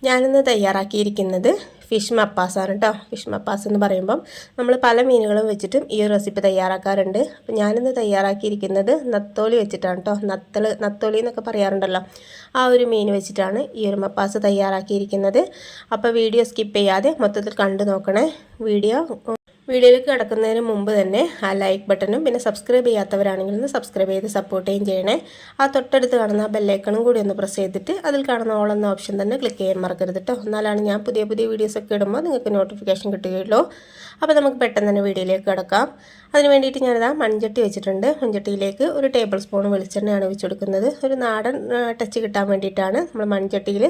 ഞാനിന്ന് തയ്യാറാക്കിയിരിക്കുന്നത് ഫിഷ് മപ്പാസാണ് കേട്ടോ. ഫിഷ് മപ്പാസ് എന്ന് പറയുമ്പം നമ്മൾ പല മീനുകളും വെച്ചിട്ടും ഈ ഒരു റെസിപ്പി തയ്യാറാക്കാറുണ്ട്. അപ്പം ഞാനിന്ന് തയ്യാറാക്കിയിരിക്കുന്നത് നത്തോലി വെച്ചിട്ടാണ് കേട്ടോ. നത്തോലി എന്നൊക്കെ പറയാറുണ്ടല്ലോ, ആ ഒരു മീൻ വെച്ചിട്ടാണ് ഈ ഒരു മപ്പാസ് തയ്യാറാക്കിയിരിക്കുന്നത്. അപ്പോൾ വീഡിയോ സ്കിപ്പ് ചെയ്യാതെ മൊത്തത്തിൽ കണ്ടു നോക്കണേ. വീഡിയോയിലേക്ക് കിടക്കുന്നതിന് മുമ്പ് തന്നെ ആ ലൈക്ക് ബട്ടണും പിന്നെ സബ്സ്ക്രൈബ് ചെയ്യാത്തവരാണെങ്കിൽ ഒന്ന് സബ്സ്ക്രൈബ് ചെയ്ത് സപ്പോർട്ട് ചെയ്യുകയും ചെയ്യണേ. ആ തൊട്ടടുത്ത് കാണുന്ന ആ ബെല്ലൈക്കണും കൂടി ഒന്ന് പ്രസ് ചെയ്തിട്ട് അതിൽ കാണുന്ന ഓൾ എന്ന ഓപ്ഷൻ തന്നെ ക്ലിക്ക് ചെയ്യാൻ മറക്കരുത് കേട്ടോ. എന്നാലാണ് ഞാൻ പുതിയ വീഡിയോസൊക്കെ ഇടുമ്പോൾ നിങ്ങൾക്ക് നോട്ടിഫിക്കേഷൻ കിട്ടുകയുള്ളൂ. അപ്പോൾ നമുക്ക് പെട്ടെന്ന് തന്നെ വീഡിയോയിലേക്ക് കിടക്കാം. അതിന് വേണ്ടിയിട്ട് ഞാനിതാ മൺചട്ടി വെച്ചിട്ടുണ്ട്. മൺചട്ടിയിലേക്ക് ഒരു ടേബിൾ സ്പൂൺ വെളിച്ചെണ്ണയാണ് ഒഴിച്ചു കൊടുക്കുന്നത്. ഒരു നാടൻ ടച്ച് കിട്ടാൻ വേണ്ടിയിട്ടാണ് നമ്മൾ മൺചട്ടിയിൽ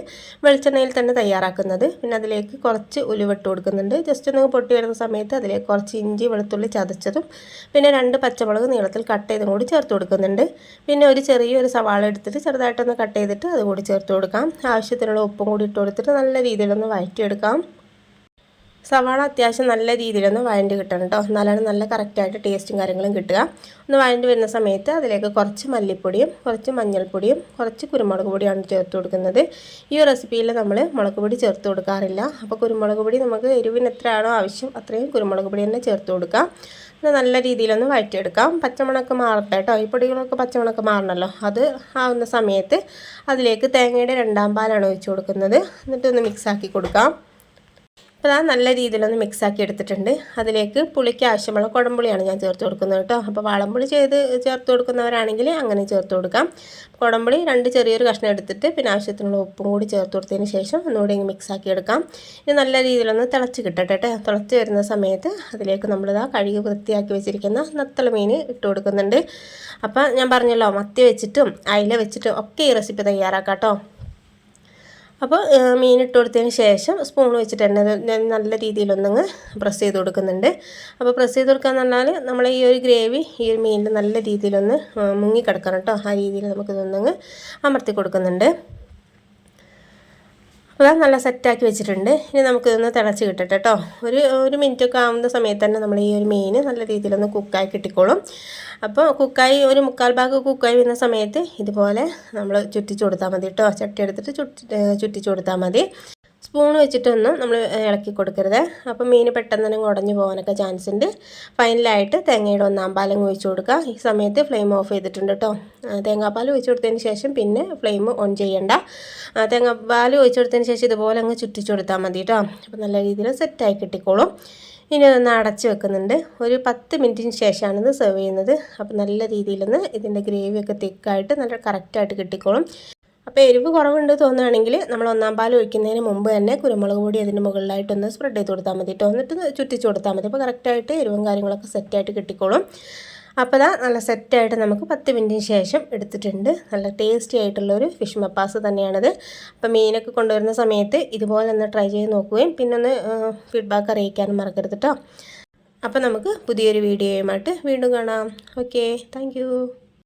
വെളിച്ചെണ്ണയിൽ തന്നെ തയ്യാറാക്കുന്നത്. പിന്നെ അതിലേക്ക് കുറച്ച് ഉലുവ ഇട്ട് കൊടുക്കുന്നുണ്ട്. ജസ്റ്റ് ഒന്ന് പൊട്ടി വരുന്ന സമയത്ത് അതിലേക്ക് കുറച്ച് ഇഞ്ചി വെളുത്തുള്ളി ചതച്ചതും പിന്നെ 2 പച്ചമുളക് നീളത്തിൽ കട്ട് ചെയ്തും കൂടി ചേർത്ത് കൊടുക്കുന്നുണ്ട്. പിന്നെ ഒരു ചെറിയൊരു സവാള എടുത്തിട്ട് ചെറുതായിട്ടൊന്ന് കട്ട് ചെയ്തിട്ട് അതുകൂടി ചേർത്ത് കൊടുക്കാം. ആവശ്യത്തിനുള്ള ഉപ്പും കൂടി ഇട്ട് കൊടുത്തിട്ട് നല്ല രീതിയിലൊന്ന് വഴറ്റിയെടുക്കാം. സവാള അത്യാവശ്യം നല്ല രീതിയിലൊന്ന് വഴണ്ടി കിട്ടണം കേട്ടോ. എന്നാലാണ് നല്ല കറക്റ്റായിട്ട് ടേസ്റ്റും കാര്യങ്ങളും കിട്ടുക. ഒന്ന് വഴണ്ടി വരുന്ന സമയത്ത് അതിലേക്ക് കുറച്ച് മല്ലിപ്പൊടിയും കുറച്ച് മഞ്ഞൾപ്പൊടിയും കുറച്ച് കുരുമുളക് പൊടിയാണ് ചേർത്ത് കൊടുക്കുന്നത്. ഈ റെസിപ്പിയിൽ നമ്മൾ മുളക് പൊടി ചേർത്ത് കൊടുക്കാറില്ല. അപ്പോൾ കുരുമുളക് പൊടി നമുക്ക് എരിവിന് എത്രയാണോ ആവശ്യം അത്രയും കുരുമുളക് പൊടി തന്നെ ചേർത്ത് കൊടുക്കാം. നല്ല രീതിയിലൊന്ന് വഴറ്റിയെടുക്കാം. പച്ചമുളക് മാറട്ടെ കേട്ടോ. ഈ പൊടികളൊക്കെ പച്ചമുളക് മാറണമല്ലോ. അത് ആവുന്ന സമയത്ത് അതിലേക്ക് തേങ്ങയുടെ 2ാം പാലാണ് ഒഴിച്ച് കൊടുക്കുന്നത്. എന്നിട്ടൊന്ന് മിക്സാക്കി കൊടുക്കാം. അപ്പോൾ അത് നല്ല രീതിയിലൊന്ന് മിക്സാക്കി എടുത്തിട്ടുണ്ട്. അതിലേക്ക് പുളിക്ക് ആവശ്യമുള്ള കുടംപുളിയാണ് ഞാൻ ചേർത്ത് കൊടുക്കുന്നത് കേട്ടോ. അപ്പോൾ വാളംപുളി ചേർത്ത് കൊടുക്കുന്നവരാണെങ്കിൽ അങ്ങനെ ചേർത്ത് കൊടുക്കാം. കുടംപുളി 2 ചെറിയൊരു കഷ്ണം എടുത്തിട്ട് പിന്നെ ആവശ്യത്തിനുള്ള ഉപ്പും കൂടി ചേർത്ത് കൊടുത്തതിന് ശേഷം ഒന്നുകൂടി മിക്സാക്കി എടുക്കാം. ഇത് നല്ല രീതിയിലൊന്ന് തിളച്ച് കിട്ടട്ടെ. തിളച്ച് വരുന്ന സമയത്ത് അതിലേക്ക് നമ്മളിതാ കഴുകി വൃത്തിയാക്കി വെച്ചിരിക്കുന്ന നത്തൾ മീൻ ഇട്ട് കൊടുക്കുന്നുണ്ട്. അപ്പോൾ ഞാൻ പറഞ്ഞല്ലോ, മത്തി വെച്ചിട്ടും അയില വെച്ചിട്ടും ഒക്കെ ഈ റെസിപ്പി തയ്യാറാക്കാം കേട്ടോ. അപ്പോൾ മീൻ ഇട്ട് കൊടുത്തതിന് ശേഷം സ്പൂൺ വെച്ചിട്ട് തന്നെ നല്ല രീതിയിലൊന്നങ്ങ് പ്രസ് ചെയ്ത് കൊടുക്കുന്നുണ്ട്. അപ്പോൾ പ്രസ് ചെയ്ത് കൊടുക്കാന്ന് പറഞ്ഞാൽ നമ്മൾ ഈ ഒരു ഗ്രേവി ഈ ഒരു മീനിൽ നല്ല രീതിയിലൊന്ന് മുങ്ങിക്കിടക്കണം കേട്ടോ. ആ രീതിയിൽ നമുക്കിതൊന്നങ്ങ് അമർത്തി കൊടുക്കുന്നുണ്ട്. അപ്പോൾ നല്ല സെറ്റാക്കി വെച്ചിട്ടുണ്ട്. ഇനി നമുക്കിതൊന്ന് തിളച്ച് കിട്ടട്ടെ കേട്ടോ. ഒരു മിനിറ്റൊക്കെ ആവുന്ന സമയത്ത് തന്നെ നമ്മൾ ഈ ഒരു മീൻ നല്ല രീതിയിലൊന്ന് കുക്കായി കിട്ടിക്കോളും. അപ്പോൾ കുക്കായി ഒരു 3/4 ഭാഗം കുക്കായി വരുന്ന സമയത്ത് ഇതുപോലെ നമ്മൾ ചുറ്റിച്ച് കൊടുത്താൽ മതി കേട്ടോ. ചട്ടി എടുത്തിട്ട് ചുറ്റിച്ച് കൊടുത്താൽ മതി. സ്പൂൺ വെച്ചിട്ടൊന്നും നമ്മൾ ഇളക്കി കൊടുക്കരുത്. അപ്പോൾ മീൻ പെട്ടെന്ന് തന്നെ ഉടഞ്ഞു പോകാനൊക്കെ ചാൻസ് ഉണ്ട്. ഫൈനലായിട്ട് തേങ്ങയുടെ 1ാം പാലും ഒഴിച്ച് കൊടുക്കുക. ഈ സമയത്ത് ഫ്ലെയിം ഓഫ് ചെയ്തിട്ടുണ്ട് കേട്ടോ. തേങ്ങാപ്പാൽ ഒഴിച്ച് കൊടുത്തതിന് ശേഷം പിന്നെ ഫ്ലെയിം ഓൺ ചെയ്യണ്ട. തേങ്ങാപ്പാൽ ഒഴിച്ച് കൊടുത്തതിന് ശേഷം ഇതുപോലെ അങ്ങ് ചുറ്റിച്ച് കൊടുത്താൽ മതി കേട്ടോ. അപ്പോൾ നല്ല രീതിയിൽ സെറ്റായി കിട്ടിക്കോളും. ഇനി ഒന്ന് അടച്ച് വെക്കുന്നുണ്ട്. ഒരു 10 മിനിറ്റിന് ശേഷമാണ് ഇത് സെർവ് ചെയ്യുന്നത്. അപ്പോൾ നല്ല രീതിയിലൊന്ന് ഇതിൻ്റെ ഗ്രേവിയൊക്കെ തിക്കായിട്ട് നല്ല കറക്റ്റായിട്ട് കിട്ടിക്കോളും. അപ്പോൾ എരിവ് കുറവുണ്ട് തോന്നുകയാണെങ്കിൽ നമ്മൾ 1ാം പാൽ ഒഴിക്കുന്നതിന് മുമ്പ് തന്നെ കുരുമുളക് പൊടി അതിൻ്റെ മുകളിലായിട്ടൊന്ന് സ്പ്രെഡ് ചെയ്ത് കൊടുത്താൽ മതി കേട്ടോ. എന്നിട്ട് ചുറ്റിച്ച് കൊടുത്താൽ മതി. അപ്പോൾ കറക്റ്റായിട്ട് എരിവും കാര്യങ്ങളൊക്കെ സെറ്റായിട്ട് കിട്ടിക്കോളും. അപ്പോൾ നല്ല സെറ്റായിട്ട് നമുക്ക് 10 മിനിറ്റിന് ശേഷം എടുത്തിട്ടുണ്ട്. നല്ല ടേസ്റ്റി ആയിട്ടുള്ളൊരു ഫിഷ് മപ്പാസ് തന്നെയാണിത്. അപ്പോൾ മീനൊക്കെ കൊണ്ടുവരുന്ന സമയത്ത് ഇതുപോലെ ഒന്ന് ട്രൈ ചെയ്ത് നോക്കുകയും പിന്നെ ഒന്ന് ഫീഡ്ബാക്ക് അറിയിക്കാനും മറക്കരുത് കേട്ടോ. അപ്പോൾ നമുക്ക് പുതിയൊരു വീഡിയോയുമായിട്ട് വീണ്ടും കാണാം. Okay, thank